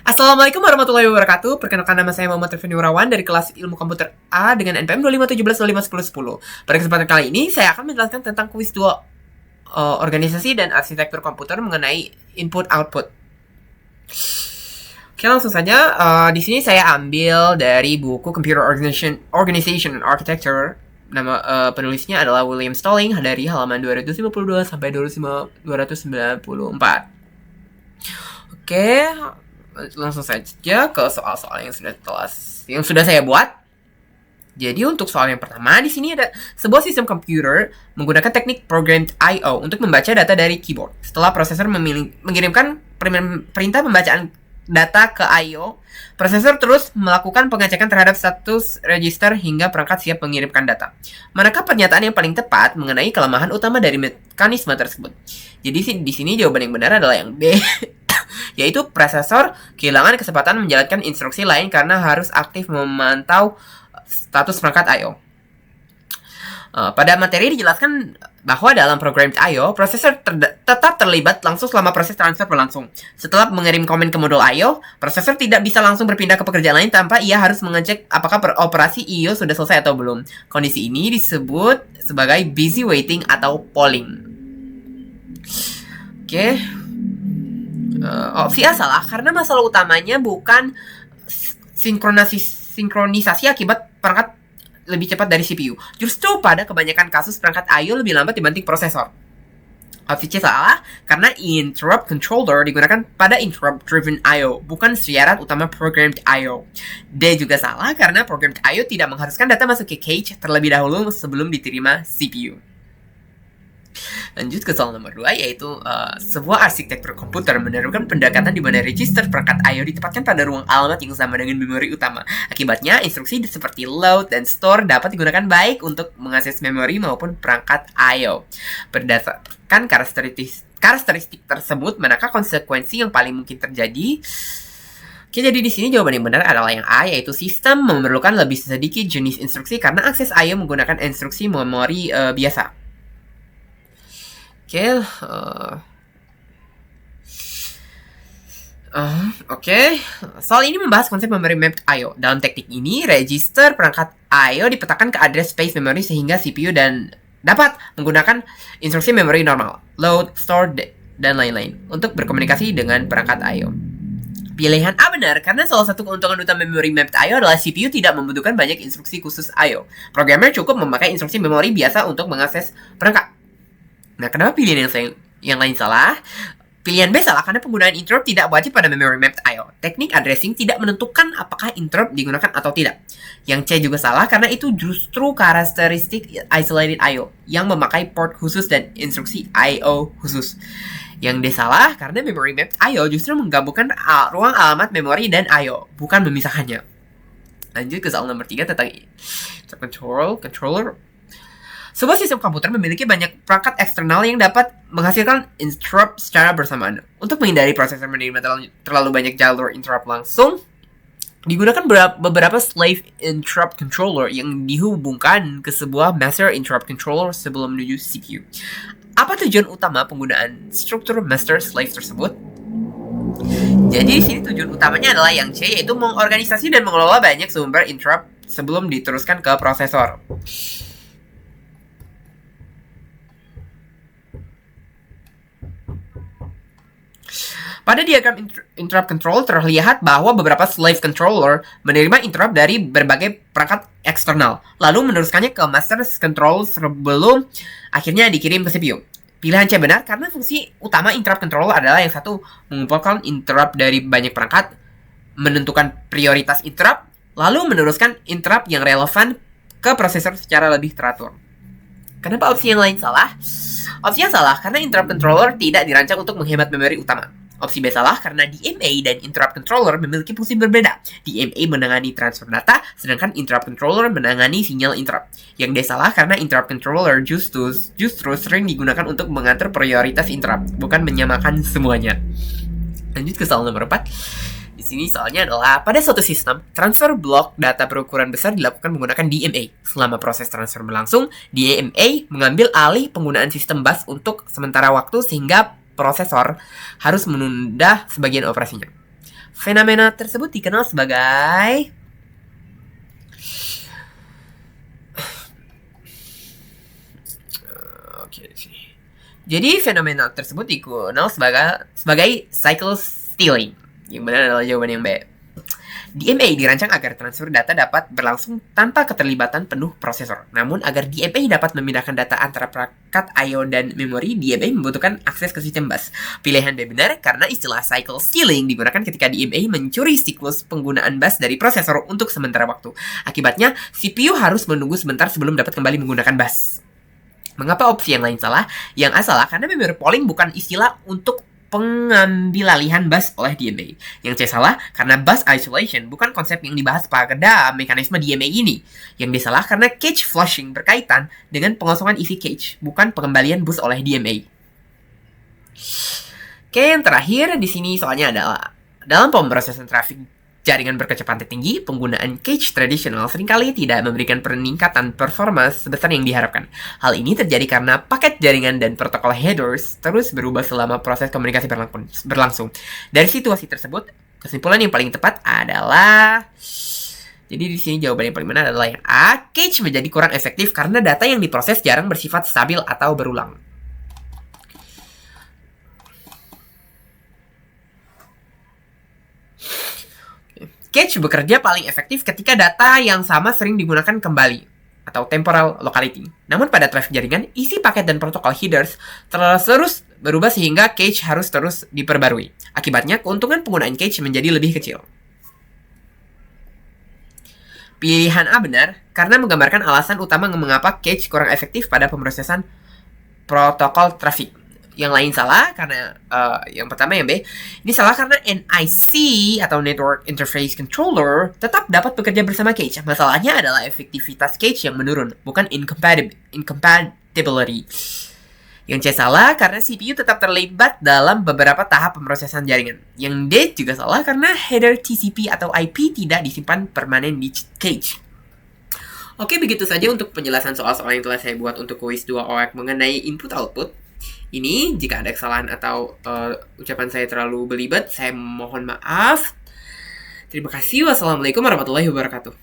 Assalamualaikum warahmatullahi wabarakatuh. Perkenalkan, nama saya Muhammad Rifani Wirawan dari kelas Ilmu Komputer A dengan NPM 2517251010. Pada kesempatan kali ini, saya akan menjelaskan tentang kuis 2 organisasi dan arsitektur komputer mengenai input-output. Oke, langsung saja. Di sini saya ambil dari buku Computer Organization and Architecture. Nama penulisnya adalah William Stalling dari halaman 252 sampai 294. Oke, langsung saja ke soal-soal yang sudah saya buat. Jadi untuk soal yang pertama, di sini ada sebuah sistem komputer menggunakan teknik programmed I/O untuk membaca data dari keyboard. Setelah prosesor mengirimkan perintah pembacaan data ke I/O, prosesor terus melakukan pengecekan terhadap status register hingga perangkat siap mengirimkan data. Manakah pernyataan yang paling tepat mengenai kelemahan utama dari mekanisme tersebut? Jadi di sini jawaban yang benar adalah yang B. Yaitu prosesor kehilangan kesempatan menjalankan instruksi lain karena harus aktif memantau status perangkat I/O. Pada materi dijelaskan bahwa dalam programmed I/O, prosesor tetap terlibat langsung selama proses transfer berlangsung. Setelah mengirim komen ke modul I/O, prosesor tidak bisa langsung berpindah ke pekerjaan lain tanpa ia harus mengecek apakah operasi I/O sudah selesai atau belum. Kondisi ini disebut sebagai busy waiting atau polling. Oke. Opsi A salah karena masalah utamanya bukan sinkronisasi akibat perangkat lebih cepat dari CPU. Justru pada kebanyakan kasus perangkat I/O lebih lambat dibanding prosesor. Opsi C salah karena interrupt controller digunakan pada interrupt driven I/O, bukan syarat utama programmed I/O. D juga salah karena programmed I/O tidak mengharuskan data masuk ke cache terlebih dahulu sebelum diterima CPU. Lanjut ke soal nomor 2, yaitu sebuah arsitektur komputer menerapkan pendekatan di mana register perangkat I/O ditempatkan pada ruang alamat yang sama dengan memori utama. Akibatnya, instruksi seperti load dan store dapat digunakan baik untuk mengakses memori maupun perangkat I/O. Berdasarkan karakteristik tersebut, manakah konsekuensi yang paling mungkin terjadi? Oke, jadi di sini jawaban yang benar adalah yang A, yaitu sistem memerlukan lebih sedikit jenis instruksi karena akses I/O menggunakan instruksi memori biasa. Oke. Soal ini membahas konsep memory mapped I/O. Dalam teknik ini, register perangkat I/O dipetakan ke address space memory sehingga CPU dan dapat menggunakan instruksi memori normal, load, store, dan lain-lain untuk berkomunikasi dengan perangkat I/O. Pilihan A benar, karena salah satu keuntungan utama memory mapped I/O adalah CPU tidak membutuhkan banyak instruksi khusus I/O. Programmer cukup memakai instruksi memori biasa untuk mengakses perangkat. Nah, kenapa pilihan yang lain salah? Pilihan B salah karena penggunaan interrupt tidak wajib pada memory mapped I/O. Teknik addressing tidak menentukan apakah interrupt digunakan atau tidak. Yang C juga salah karena itu justru karakteristik isolated I/O yang memakai port khusus dan instruksi I/O khusus. Yang D salah karena memory mapped I/O justru menggabungkan ruang alamat memori dan I/O, bukan memisahkannya. Lanjut ke soal nomor 3 tentang controller. Sebuah sistem komputer memiliki banyak perangkat eksternal yang dapat menghasilkan interrupt secara bersamaan. Untuk menghindari prosesor menerima terlalu banyak jalur interrupt langsung, digunakan beberapa slave interrupt controller yang dihubungkan ke sebuah master interrupt controller sebelum menuju CPU. Apa tujuan utama penggunaan struktur master-slave tersebut? Jadi di sini tujuan utamanya adalah yang C, yaitu mengorganisasi dan mengelola banyak sumber interrupt sebelum diteruskan ke prosesor. Pada diagram interrupt control terlihat bahwa beberapa slave controller menerima interrupt dari berbagai perangkat eksternal, lalu meneruskannya ke master control sebelum akhirnya dikirim ke CPU. Pilihan C benar karena fungsi utama interrupt controller adalah yang satu, mengumpulkan interrupt dari banyak perangkat, menentukan prioritas interrupt, lalu meneruskan interrupt yang relevan ke prosesor secara lebih teratur. Kenapa opsi yang lain salah? Opsi yang salah karena interrupt controller tidak dirancang untuk menghemat memori utama. Opsi B salah karena DMA dan interrupt controller memiliki fungsi berbeda. DMA menangani transfer data, sedangkan interrupt controller menangani sinyal interrupt. Yang D salah karena interrupt controller justru sering digunakan untuk mengatur prioritas interrupt, bukan menyamakan semuanya. Lanjut ke soal nomor 4. Di sini soalnya adalah pada suatu sistem, transfer blok data berukuran besar dilakukan menggunakan DMA. Selama proses transfer berlangsung, DMA mengambil alih penggunaan sistem bus untuk sementara waktu sehingga prosesor harus menunda sebagian operasinya. Fenomena tersebut dikenal sebagai Jadi fenomena tersebut dikenal sebagai cycle stealing. Yang benar adalah jawaban yang B. DMA dirancang agar transfer data dapat berlangsung tanpa keterlibatan penuh prosesor. Namun, agar DMA dapat memindahkan data antara perangkat I/O dan memori, DMA membutuhkan akses ke sistem bus. Pilihan B benar karena istilah cycle stealing digunakan ketika DMA mencuri siklus penggunaan bus dari prosesor untuk sementara waktu. Akibatnya, CPU harus menunggu sebentar sebelum dapat kembali menggunakan bus. Mengapa opsi yang lain salah? Yang A salah karena memory polling bukan istilah untuk pengambilalihan bus oleh DMA. Yang C salah karena bus isolation bukan konsep yang dibahas pada mekanisme DMA ini. Yang D salah karena cache flushing berkaitan dengan pengosongan isi cache, bukan pengembalian bus oleh DMA. Oke, yang terakhir di sini soalnya adalah dalam pemrosesan trafik jaringan berkecepatan tinggi, penggunaan cache tradisional seringkali tidak memberikan peningkatan performa sebesar yang diharapkan. Hal ini terjadi karena paket jaringan dan protokol headers terus berubah selama proses komunikasi berlangsung. Dari situasi tersebut, kesimpulan yang paling tepat adalah jadi di sini jawaban yang paling benar adalah yang A. Cache menjadi kurang efektif karena data yang diproses jarang bersifat stabil atau berulang. Cache bekerja paling efektif ketika data yang sama sering digunakan kembali, atau temporal locality. Namun pada traffic jaringan, isi paket dan protokol headers terus berubah sehingga cache harus terus diperbarui. Akibatnya, keuntungan penggunaan cache menjadi lebih kecil. Pilihan A benar, karena menggambarkan alasan utama mengapa cache kurang efektif pada pemrosesan protokol traffic. Yang lain salah karena yang pertama yang B, ini salah karena NIC atau Network Interface Controller tetap dapat bekerja bersama cache. Masalahnya adalah efektivitas cache yang menurun, bukan incompatibility. Yang C salah karena CPU tetap terlibat dalam beberapa tahap pemrosesan jaringan. Yang D juga salah karena header TCP atau IP tidak disimpan permanen di cache. Oke, begitu saja untuk penjelasan soal-soal yang telah saya buat untuk kuis 2 OAK mengenai input-output. Ini, jika ada kesalahan atau ucapan saya terlalu belibet, saya mohon maaf. Terima kasih. Wassalamualaikum warahmatullahi wabarakatuh.